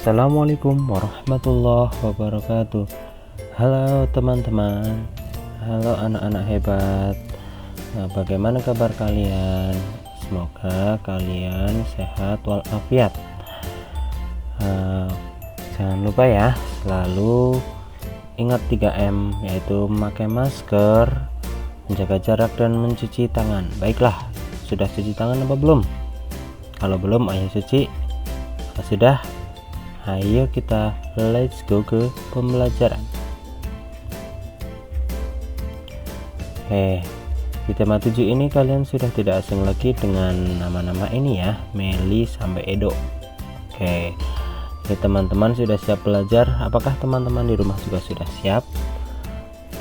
Assalamualaikum warahmatullahi wabarakatuh. Halo teman-teman, halo anak-anak hebat. Bagaimana kabar kalian? Semoga kalian sehat walafiat. Jangan lupa ya, selalu ingat 3M, yaitu memakai masker, menjaga jarak, dan mencuci tangan. Baiklah, sudah cuci tangan apa belum? Kalau belum, ayo cuci. Kalau sudah, ayo kita let's go ke pembelajaran. Di tema 7 ini kalian sudah tidak asing lagi dengan nama-nama ini ya, Meli sampai Edo. Oke, teman-teman sudah siap belajar? Apakah teman-teman di rumah juga sudah siap?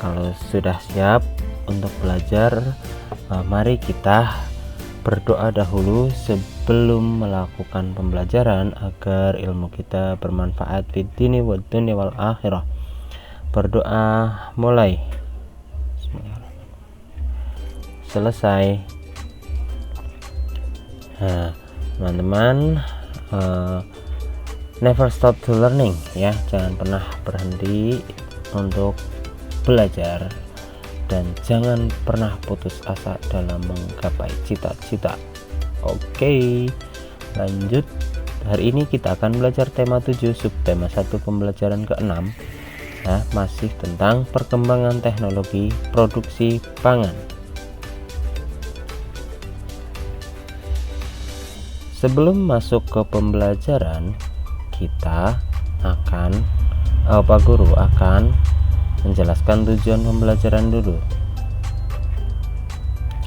Kalau sudah siap untuk belajar, mari kita berdoa dahulu sebelum melakukan pembelajaran agar ilmu kita bermanfaat fid dini wad dunya wal akhirah. Berdoa mulai. Selesai. Nah, teman-teman, never stop to learning ya, jangan pernah berhenti untuk belajar. Dan jangan pernah putus asa dalam menggapai cita-cita. Oke, lanjut. Hari ini kita akan belajar tema 7, subtema 1 pembelajaran ke-6 ya, masih tentang perkembangan teknologi produksi pangan. Sebelum masuk ke pembelajaran, kita akan Pak Guru akan menjelaskan tujuan pembelajaran dulu.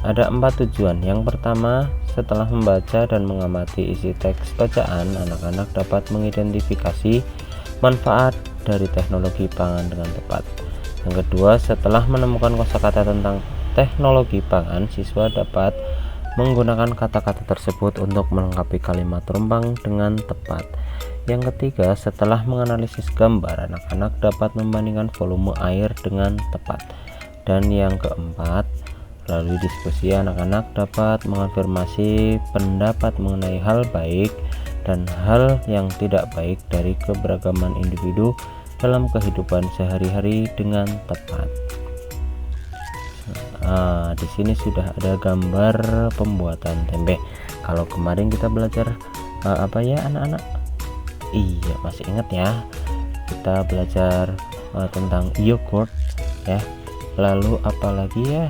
Ada 4 tujuan. Yang pertama, setelah membaca dan mengamati isi teks bacaan, anak-anak dapat mengidentifikasi manfaat dari teknologi pangan dengan tepat. Yang kedua, setelah menemukan kosakata tentang teknologi pangan, siswa dapat menggunakan kata-kata tersebut untuk melengkapi kalimat rumpang dengan tepat. Yang ketiga, setelah menganalisis gambar, anak-anak dapat membandingkan volume air dengan tepat. Dan yang keempat, melalui diskusi, anak-anak dapat mengonfirmasi pendapat mengenai hal baik dan hal yang tidak baik dari keberagaman individu dalam kehidupan sehari-hari dengan tepat. Di sini sudah ada gambar pembuatan tempe. Kalau kemarin kita belajar apa ya anak-anak? Iya, masih ingat ya, kita belajar tentang yogurt ya. Lalu apalagi ya,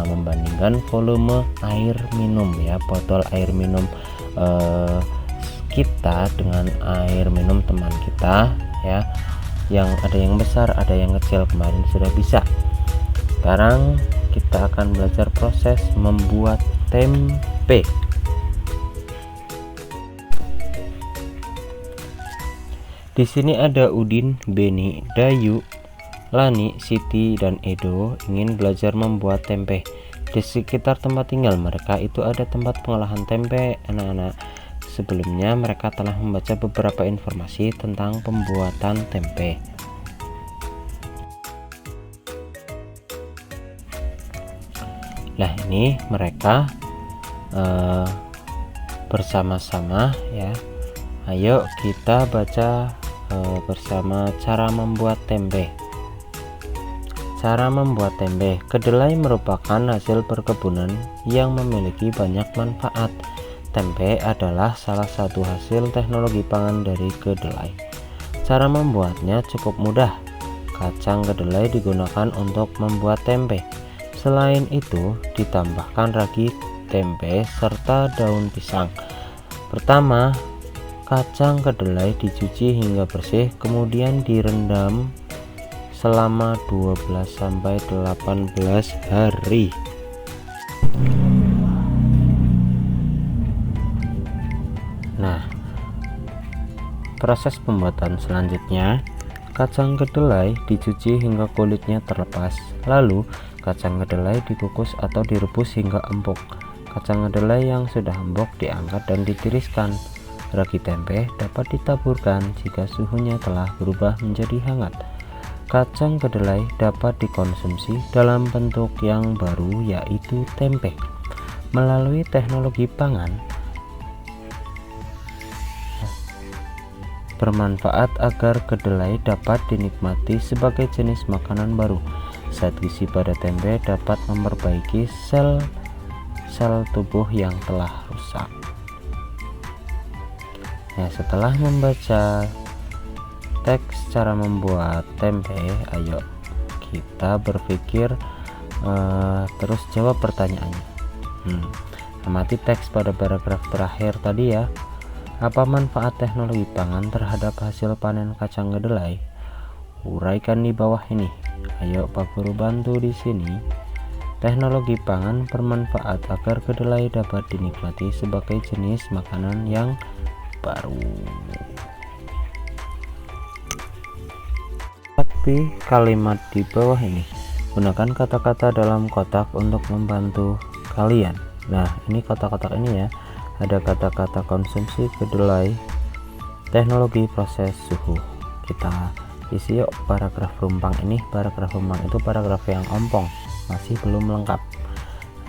membandingkan volume air minum ya, botol air minum kita dengan air minum teman kita ya, yang ada yang besar ada yang kecil. Kemarin sudah bisa. Sekarang kita akan belajar proses membuat tempe. Di sini ada Udin, Beni, Dayu, Lani, Siti, dan Edo ingin belajar membuat tempe. Di sekitar tempat tinggal mereka itu ada tempat pengolahan tempe. Anak-anak, sebelumnya mereka telah membaca beberapa informasi tentang pembuatan tempe. Nah, ini mereka bersama-sama ya. Ayo kita baca bersama cara membuat tempe. Cara membuat tempe. Kedelai merupakan hasil perkebunan yang memiliki banyak manfaat. Tempe adalah salah satu hasil teknologi pangan dari kedelai. Cara membuatnya cukup mudah. Kacang kedelai digunakan untuk membuat tempe. Selain itu, ditambahkan ragi tempe serta daun pisang. Pertama, kacang kedelai dicuci hingga bersih, kemudian direndam selama 12-18 hari. Nah, proses pembuatan selanjutnya, kacang kedelai dicuci hingga kulitnya terlepas. Lalu, kacang kedelai dikukus atau direbus hingga empuk. Kacang kedelai yang sudah empuk diangkat dan ditiriskan. Ragi tempe dapat ditaburkan jika suhunya telah berubah menjadi hangat. Kacang kedelai dapat dikonsumsi dalam bentuk yang baru, yaitu tempe. Melalui teknologi pangan, bermanfaat agar kedelai dapat dinikmati sebagai jenis makanan baru. Zat gizi pada tempe dapat memperbaiki sel tubuh yang telah rusak. Nah, setelah membaca teks cara membuat tempe, ayo kita berpikir terus jawab pertanyaannya. Amati teks pada paragraf terakhir tadi ya. Apa manfaat teknologi pangan terhadap hasil panen kacang kedelai? Uraikan di bawah ini. Ayo Pak Guru bantu di sini. Teknologi pangan bermanfaat agar kedelai dapat dinikmati sebagai jenis makanan yang baru. Tapi kalimat di bawah ini, gunakan kata-kata dalam kotak untuk membantu kalian. Nah, ini kotak-kotak ini ya. Ada kata-kata konsumsi kedelai, teknologi proses suhu. Kita isi yuk paragraf rumpang ini. Paragraf rumpang itu paragraf yang ompong, masih belum lengkap.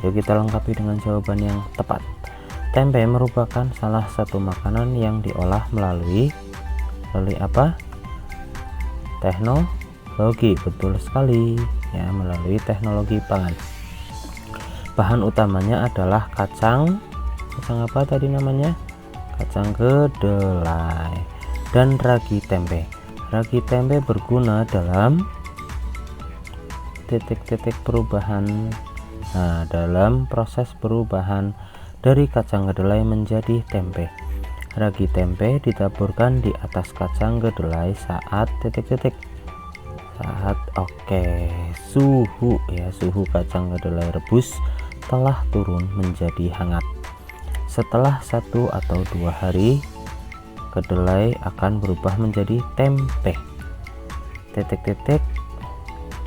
Yuk kita lengkapi dengan jawaban yang tepat. Tempe merupakan salah satu makanan yang diolah melalui apa? Teknologi. Betul sekali ya, melalui teknologi pangan. Bahan utamanya adalah kacang apa tadi namanya? Kacang kedelai dan ragi tempe. Ragi tempe berguna dalam titik-titik perubahan. Nah, dalam proses perubahan dari kacang kedelai menjadi tempe. Ragi tempe ditaburkan di atas kacang kedelai saat titik-titik. Suhu ya, suhu kacang kedelai rebus telah turun menjadi hangat. Setelah 1 atau 2 hari, kedelai akan berubah menjadi tempe. Titik-titik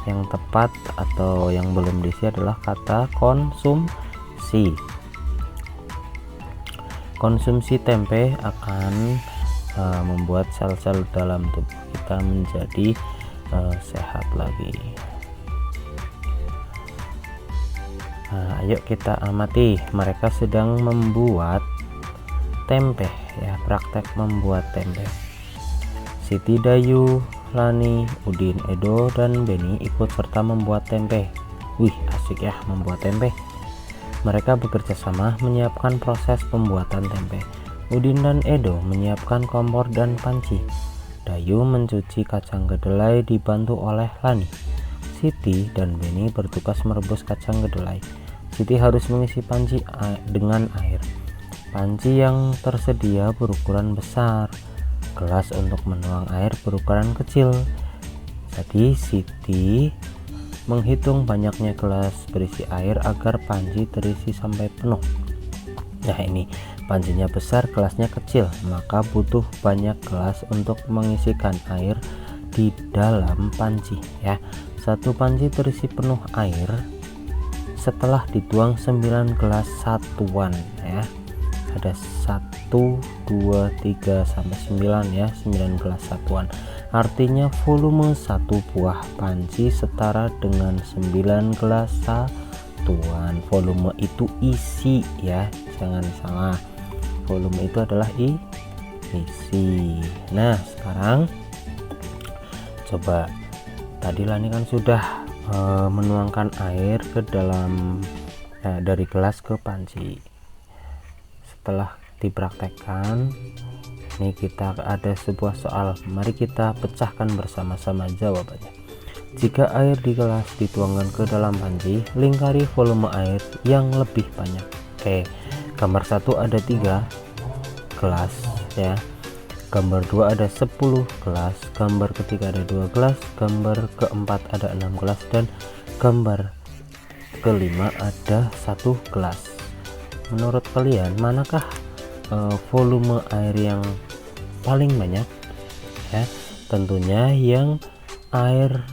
yang tepat atau yang belum diisi adalah kata konsumsi. Konsumsi tempe akan membuat sel-sel dalam tubuh kita menjadi sehat lagi. Nah, ayo kita amati, mereka sedang membuat tempe ya, praktek membuat tempe. Siti, Dayu, Lani, Udin, Edo, dan Beni ikut serta membuat tempe. Wih, asik ya membuat tempe. Mereka bekerja sama menyiapkan proses pembuatan tempe. Udin dan Edo menyiapkan kompor dan panci. Dayu mencuci kacang kedelai dibantu oleh Lani. Siti dan Beni bertugas merebus kacang kedelai. Siti harus mengisi panci dengan air. Panci yang tersedia berukuran besar. Gelas untuk menuang air berukuran kecil. Jadi Siti menghitung banyaknya gelas berisi air agar panci terisi sampai penuh. Nah, ini pancinya besar, gelasnya kecil, maka butuh banyak gelas untuk mengisikan air di dalam panci ya. Satu panci terisi penuh air setelah dituang 9 gelas satuan ya. Ada 1, 2, 3 sampai 9 ya, 9 gelas satuan. Artinya volume satu buah panci setara dengan 9 gelas satuan. Volume itu isi ya, jangan salah. Volume itu adalah isi. Nah, sekarang coba, tadi Lani kan sudah menuangkan air ke dalam dari gelas ke panci. Setelah dipraktekkan, ini kita ada sebuah soal. Mari kita pecahkan bersama-sama jawabannya. Jika air di gelas dituangkan ke dalam panci, lingkari volume air yang lebih banyak. Oke, gambar 1 ada 3 gelas ya. Gambar 2 ada 10 gelas, gambar ketiga ada 2 gelas, gambar keempat ada 6 gelas, dan gambar kelima ada 1 gelas. Menurut kalian manakah volume air yang paling banyak ya? Tentunya yang air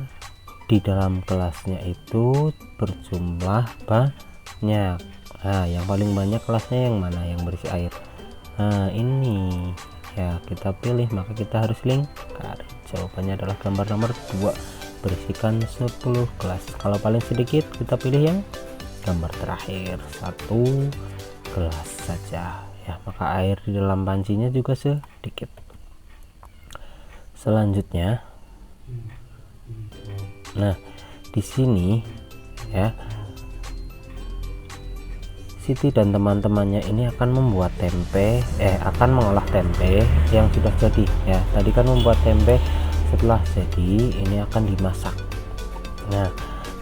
di dalam gelasnya itu berjumlah banyak. Nah, yang paling banyak gelasnya yang mana yang berisi air? Nah, ini ya, kita pilih, maka kita harus lingkar. Jawabannya adalah gambar nomor 2, berisikan 10 gelas. Kalau paling sedikit kita pilih yang gambar terakhir, 1 gelas saja ya, maka air di dalam pancinya juga sedikit. Selanjutnya, nah di sini ya, Siti dan teman-temannya ini akan membuat tempe, akan mengolah tempe yang sudah jadi ya. Tadi kan membuat tempe, setelah jadi ini akan dimasak. Nah,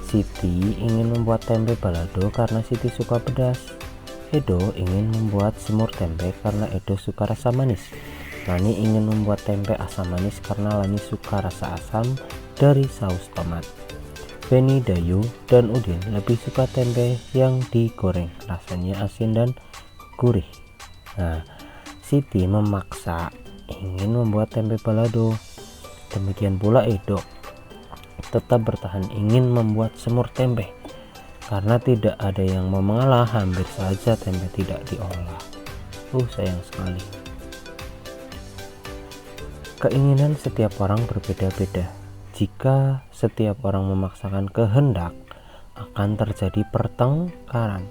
Siti ingin membuat tempe balado karena Siti suka pedas. Edo ingin membuat semur tempe karena Edo suka rasa manis. Lani ingin membuat tempe asam manis karena Lani suka rasa asam dari saus tomat. Beni, Dayu, dan Udin lebih suka tempe yang digoreng, rasanya asin dan gurih. Nah, Siti memaksa ingin membuat tempe balado. Demikian pula Edo tetap bertahan ingin membuat semur tempe. Karena tidak ada yang mau mengalah, hampir saja tempe tidak diolah. Sayang sekali. Keinginan setiap orang berbeda-beda. Jika setiap orang memaksakan kehendak, akan terjadi pertengkaran.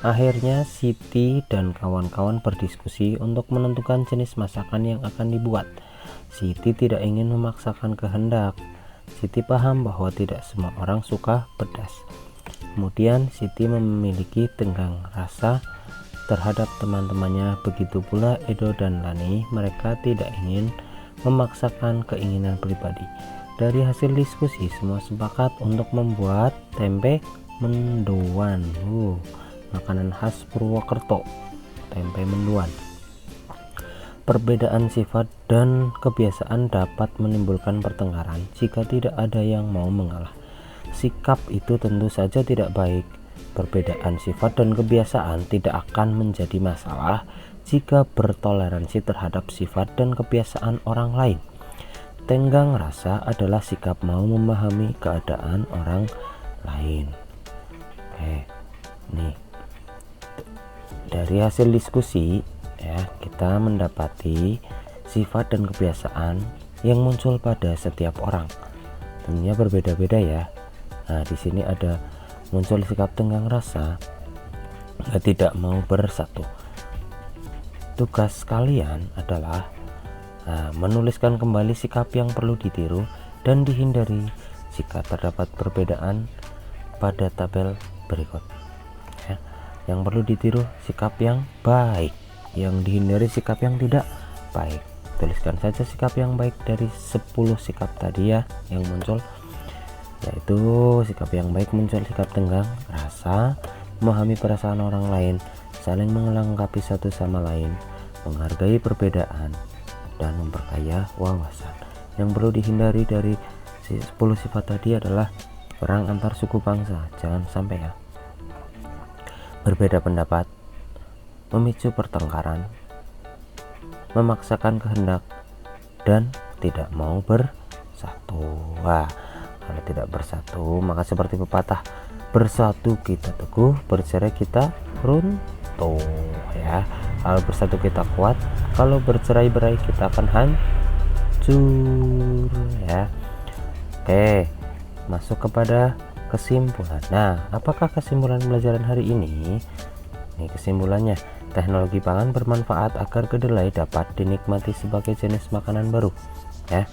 Akhirnya Siti dan kawan-kawan berdiskusi untuk menentukan jenis masakan yang akan dibuat. Siti tidak ingin memaksakan kehendak. Siti paham bahwa tidak semua orang suka pedas. Kemudian Siti memiliki tenggang rasa terhadap teman-temannya. Begitu pula Edo dan Lani, mereka tidak ingin memaksakan keinginan pribadi. Dari hasil diskusi, semua sepakat untuk membuat tempe mendoan, makanan khas Purwokerto. Tempe mendoan. Perbedaan sifat dan kebiasaan dapat menimbulkan pertengkaran jika tidak ada yang mau mengalah. Sikap itu tentu saja tidak baik. Perbedaan sifat dan kebiasaan tidak akan menjadi masalah jika bertoleransi terhadap sifat dan kebiasaan orang lain. Tenggang rasa adalah sikap mau memahami keadaan orang lain. Nih, dari hasil diskusi ya, kita mendapati sifat dan kebiasaan yang muncul pada setiap orang tentunya berbeda-beda ya. Nah, di sini ada muncul sikap tenggang rasa, tidak mau bersatu. Tugas kalian adalah menuliskan kembali sikap yang perlu ditiru dan dihindari jika terdapat perbedaan pada tabel berikut ya. Yang perlu ditiru sikap yang baik, yang dihindari sikap yang tidak baik. Tuliskan saja sikap yang baik dari 10 sikap tadi ya yang muncul, yaitu sikap yang baik muncul sikap tenggang rasa, memahami perasaan orang lain, saling melengkapi satu sama lain, menghargai perbedaan, dan memperkaya wawasan. Yang perlu dihindari dari 10 sifat tadi adalah perang antar suku bangsa, jangan sampai ya. Berbeda pendapat, memicu pertengkaran, memaksakan kehendak, dan tidak mau bersatu. Kalau tidak bersatu, maka seperti pepatah, bersatu kita teguh, bercerai kita runtuh ya. Kalau bersatu kita kuat, kalau bercerai-berai kita akan hancur ya. Oke, masuk kepada kesimpulan. Nah, apakah kesimpulan pelajaran hari ini? Ini kesimpulannya, teknologi pangan bermanfaat agar kedelai dapat dinikmati sebagai jenis makanan baru ya.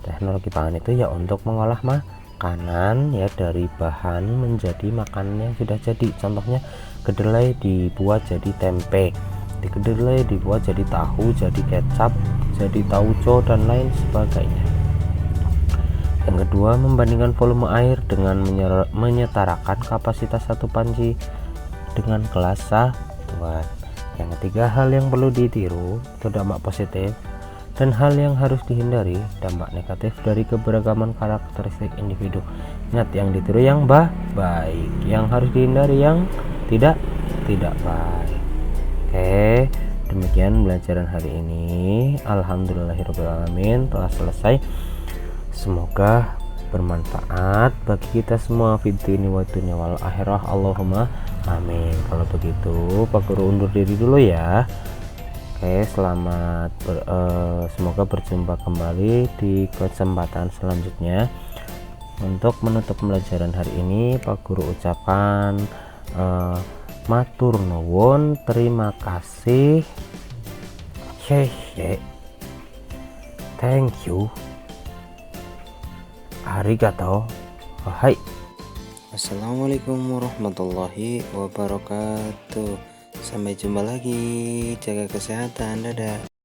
Teknologi pangan itu ya untuk mengolah makanan ya dari bahan menjadi makanan yang sudah jadi. Contohnya kedelai dibuat jadi tempe, di kedelai dibuat jadi tahu, jadi kecap, jadi tauco dan lain sebagainya. Yang kedua, membandingkan volume air dengan menyetarakan kapasitas satu panci dengan gelas satuan. Yang ketiga, hal yang perlu ditiru itu dampak positif, dan hal yang harus dihindari dampak negatif dari keberagaman karakteristik individu. Ingat, yang ditiru yang baik, yang harus dihindari yang tidak baik. Oke, demikian pelajaran hari ini. Alhamdulillahirobbilalamin, telah selesai. Semoga bermanfaat bagi kita semua, fid dunya wa dunya wal akhirah. Allahumma amin. Kalau begitu Pak Guru undur diri dulu ya. Oke, selamat semoga berjumpa kembali di kesempatan selanjutnya. Untuk menutup pelajaran hari ini, Pak Guru ucapkan matur nuwun, terima kasih. Thank you. Arigato. Hai. Assalamualaikum warahmatullahi wabarakatuh. Sampai jumpa lagi. Jaga kesehatan. Dadah.